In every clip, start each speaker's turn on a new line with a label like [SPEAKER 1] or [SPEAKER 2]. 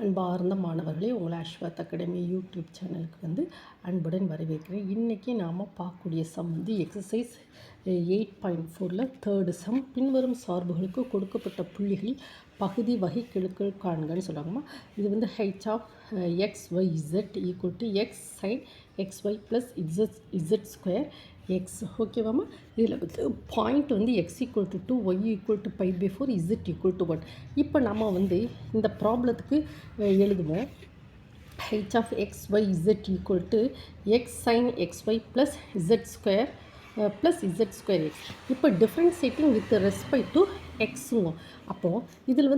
[SPEAKER 1] அன்பார்ந்த மாணவர்களே, உங்களை அஸ்வத் அகாடமி யூடியூப் சேனலுக்கு அன்புடன் வரவேற்கிறேன். இன்றைக்கி நாம் பார்க்கக்கூடிய சம் எக்ஸசைஸ் 8.4 தேர்டு சம். பின்வரும் சார்புகளுக்கு கொடுக்கப்பட்ட புள்ளிகளில் பகுதி வகைக்கெழுக்கள் காண்கன்னு சொல்கிறாங்கம்மா. இது h of x y z equal to x sine x y plus z square x. ஓகேவாம்மா. இதில் point x equal to 2, y equal to π/4, z equal to 1. இப்போ நம்ம இந்த ப்ராப்ளத்துக்கு எழுதுவோம். H of x y z equal to x sine x y plus z square plus z square x. இப்போ differentiating with respect to எக்ஸுங்க. அப்போது இதில்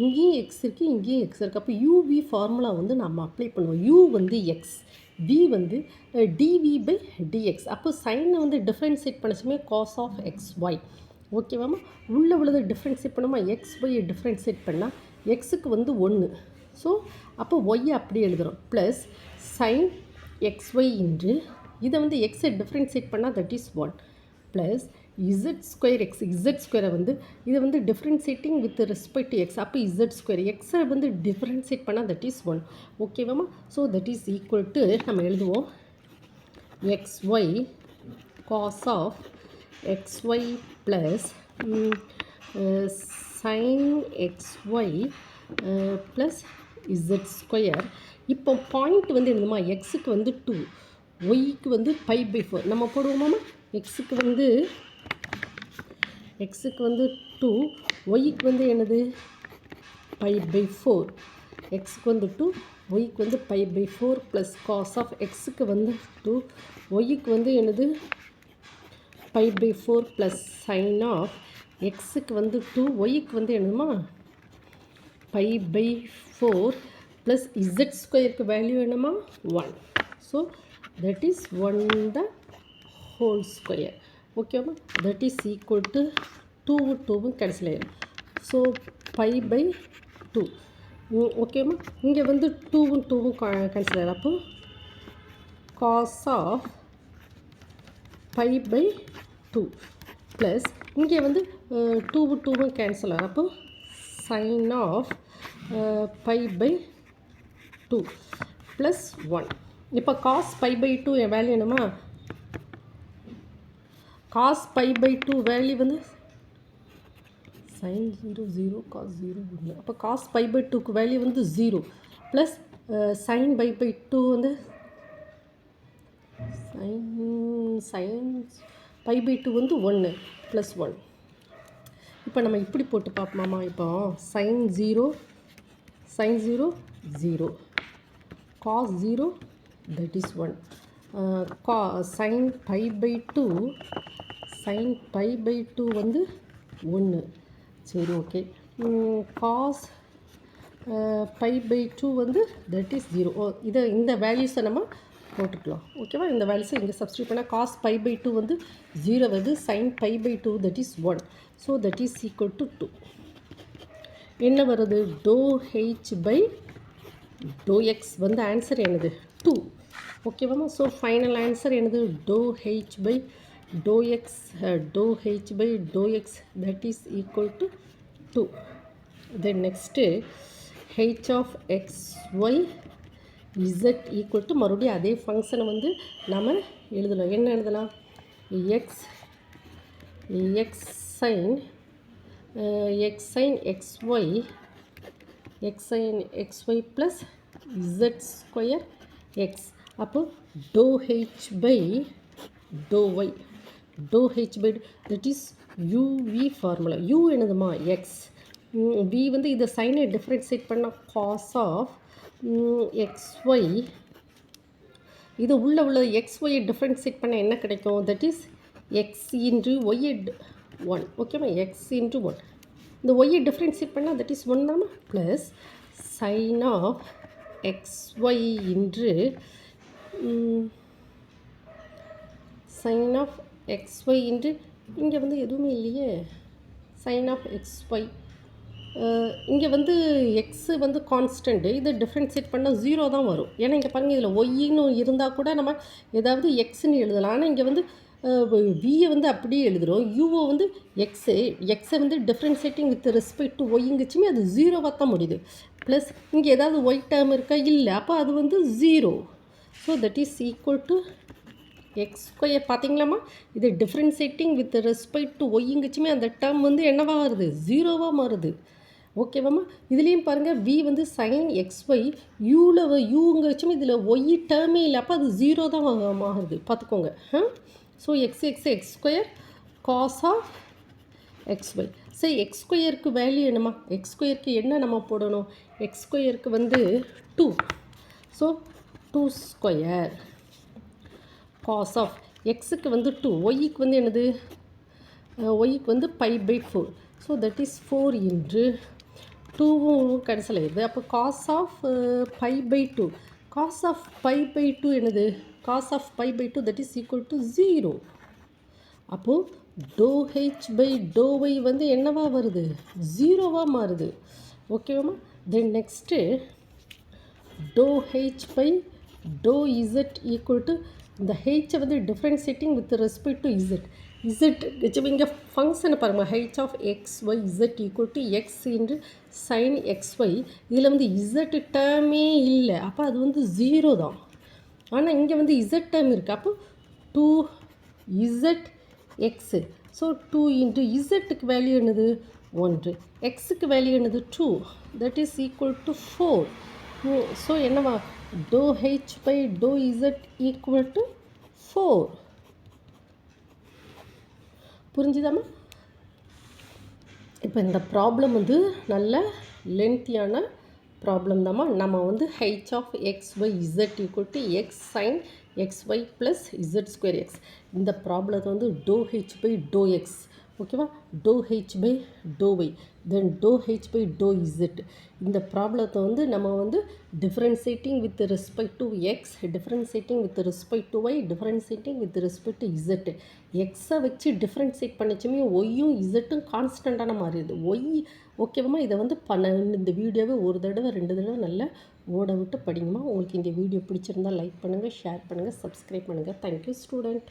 [SPEAKER 1] இங்கேயும் எக்ஸ் இருக்குது, இங்கேயும் எக்ஸ் இருக்குது. அப்போ யூவி ஃபார்முலா நம்ம அப்ளை பண்ணுவோம். U x, v dv by dx. அப்போ சைனை டிஃப்ரென்ஷியேட் பண்ணிச்சுமே காஸ் ஆஃப் எக்ஸ் ஒய். ஓகேவாம்மா. உள்ளது டிஃப்ரென்ஷியேட் பண்ணாமல் எக்ஸ் ஒய்யை டிஃப்ரென்ஷியேட் பண்ணால் எக்ஸுக்கு 1. ஸோ அப்போ ஒய்யை அப்படியே எழுதுகிறோம். ப்ளஸ் சைன் எக்ஸ் ஒய் இன்று இதை எக்ஸை டிஃப்ரென்ஷியேட் பண்ணால் that is 1 plus z square x. இசட் ஸ்கொயரை இதை differentiating with respect to x. அப்போ இசட் ஸ்கொயர் எக்ஸை டிஃப்ரென்ஷியேட் பண்ணால் தட் இஸ் 1. ஓகேவாம்மா. So that is equal to நம்ம எழுதுவோம் x y cos of x y plus sine x y plus z square. இப்போ பாயிண்ட் என்னதுமா, எக்ஸுக்கு 2, ஒய்க்கு π/4 நம்ம போடுவோமாம்மா. எக்ஸுக்கு 2, ஒய்க்கு என்னது π/4. எக்ஸுக்கு 2, ஒய்க்கு π/4 ப்ளஸ் காஸ் ஆஃப் எக்ஸுக்கு 2, ஒய்க்கு என்னது π/4 ப்ளஸ் சைன் ஆஃப் எக்ஸுக்கு 2, ஒய்க்கு என்னதுமா π/4 ப்ளஸ் இசட் ஸ்கொயருக்கு வேல்யூ என்னமா 1. So that is 1 the whole square. ஓகேவா. that is equal to 2 cancel ஆயிடும். ஸோ π/2. ஓகேம்மா. இங்கே 2 கேன்சல் ஆயிடும். அப்போ காஸ் ஆஃப் π/2 ப்ளஸ் இங்கே 2 கேன்சல் ஆகும். அப்போ சைன் ஆஃப் π/2 ப்ளஸ் 1. இப்போ காஸ் π/2 வேல்யூ என்னமா, காஸ் π/2 வேல்யூ சைன் 0 காஸ் 0 1. அப்போ காஸ் π/2க்கு value 0 plus sine π/2 sine π/2 1 plus 1. இப்போ நம்ம இப்படி போட்டு பார்ப்போமாம்மா. இப்போ sine 0 0 cos 0 that is 1. sin π/2 1. சரி, ஓகே. Cos π/2 that is 0. இந்த வேல்யூஸை நம்ம போட்டுக்கலாம். ஓகேவா. இந்த வேல்யூஸை இங்கே சப்ஸ்டியூட் பண்ணால் காஸ் π/2 0 வருது. sin π/2 that is 1. So that is equal to 2. என்ன வருது, டோ ஹெச் பை டோ எக்ஸ் ஆன்சர் என்னது 2. ஓகேவாம்மா. ஸோ ஃபைனல் ஆன்சர் என்னது டோ ஹெச் பை டோ x that is equal to 2. Then next h of x y z equal to மறுபடியும் அதே ஃபங்க்ஷனை நம்ம எழுதலாம். என்ன எழுதலாம், x sine x y plus z square x. அப்போ டோ ஹெச் பை டோ y that is u v formula. You என்னதுமா எக்ஸ், வி இதை சைனை டிஃப்ரென்ஷியேட் பண்ணால் காஸ் ஆஃப் எக்ஸ் ஒய். இது உள்ள எக்ஸ் ஒய்யை டிஃப்ரென்ஷியேட் பண்ண என்ன கிடைக்கும், தட் இஸ் எக்ஸ் இன்ட்டு ஒய்யை 1. ஓகேம்மா. X into 1. இந்த ஒய்யை டிஃப்ரென்ஷியேட் பண்ணால் தட் இஸ் 1 தாம்மா. Plus sine of x y into sine of x y into இங்கே எதுவுமே இல்லையே. சைன் ஆஃப் எக்ஸ் ஒய் இங்கே எக்ஸு கான்ஸ்டண்ட்டு. இதை டிஃப்ரென்ஷியேட் பண்ணால் 0 தான் வரும். ஏன்னா இங்கே பாருங்கள், இதில் ஒய்ன்னு இருந்தால் கூட நம்ம ஏதாவது எக்ஸ்ன்னு எழுதலாம். ஆனால் இங்கே வியை அப்படியே எழுதுகிறோம். யூவை எக்ஸை டிஃப்ரென்ஷியேட்டிங் வித் ரெஸ்பெக்ட் டு ஒய்ங்குச்சுமே அது 0வாக தான் முடியுது. ப்ளஸ் இங்கே ஏதாவது ஒய் டேர்ம் இருக்கா, இல்லை. அப்போ அது வந்து 0. So that is equal to x square. பார்த்தீங்களாம்மா, இது டிஃப்ரென்ஷியேட்டிங் வித் ரெஸ்பெக்ட் டு ஒய்ங்குச்சுமே அந்த டேர்ம் வந்து என்னவாக வருது, 0வாக மாறுது. ஓகேவாம்மா, இதுலேயும் பாருங்கள் வி வந்து சைன் எக்ஸ்ஒய் யூவில் யூங்கச்சுமே இதில் ஒய் டேர்மே இல்லை. அப்போ அது 0 தான் மாறுது, பார்த்துக்கோங்க. So x square cos of x y. சரி, எக்ஸ் ஸ்கொயருக்கு வேல்யூ என்னம்மா, எக்ஸ் ஸ்கொயருக்கு என்ன நம்ம போடணும், எக்ஸ் ஸ்கொயருக்கு வந்து 2. ஸோ 2 ஸ்கொயர் காஸ் ஆஃப் எக்ஸுக்கு வந்து 2, ஒய்க்கு வந்து என்னது, ஒய்க்கு வந்து π/4. ஸோ தட் இஸ் 4 இன்ட்டு 2வும் கேன்சல் ஆயிடுது. அப்போ காஸ் ஆஃப் π/2. காஸ் ஆஃப் π/2 என்னது, cos of π/2 that is equal to 0. அப்போது ∂h/∂y வந்து என்னவா வருது, 0வாக மாறுது. ஓகேவாம்மா. Then next ∂h/∂z equal to இந்த ஹெச்சை வந்து differentiating with respect to z. Z இங்கே ஃபங்க்ஷனை பாருங்கள், h of x y z equal to x into sine x y. இதில் வந்து இசட் டேர்மே இல்லை. அப்போ அது வந்து 0 தான். ஆனால் இங்கே வந்து இசட் டேர்ம் இருக்குது. அப்போ 2z எக்ஸு. ஸோ 2 இன்ட்டு இசட்டுக்கு வேல்யூ என்னது 1, எக்ஸுக்கு வேல்யூ என்னது 2, that is equal to 4. So என்னவா, ∂h/∂z ஈக்குவல் டு 4. புரிஞ்சுதாம்மா? இப்போ இந்த ப்ராப்ளம் வந்து நல்ல லென்த்தியான ப்ராப்ளம் தாம்மா. நம்ம வந்து H of x y z equal to x sine xy plus z²x. இந்த ப்ராப்ளத்தை வந்து ∂h/∂x, ஓகேவா, ∂h/∂y, தென் ∂h/∂z. இந்த ப்ராப்ளத்தை வந்து நம்ம வந்து differentiating with respect to x, differentiating with respect to y, differentiating with respect to z. எக்ஸை வச்சு டிஃப்ரென்ஷியேட் பண்ணிச்சுமே ஒய்யும் இசட்டும் கான்ஸ்டண்ட்டான மாறிடுது. ஒய் ஓகேவாம்மா. இதை வந்து இந்த வீடியோவை ஒரு தடவை 2 தடவை நல்லா ஓட விட்டு படிங்கம்மா. உங்களுக்கு இந்த வீடியோ பிடிச்சிருந்தால் லைக் பண்ணுங்கள், ஷேர் பண்ணுங்கள், சப்ஸ்கிரைப் பண்ணுங்கள். Thank you student.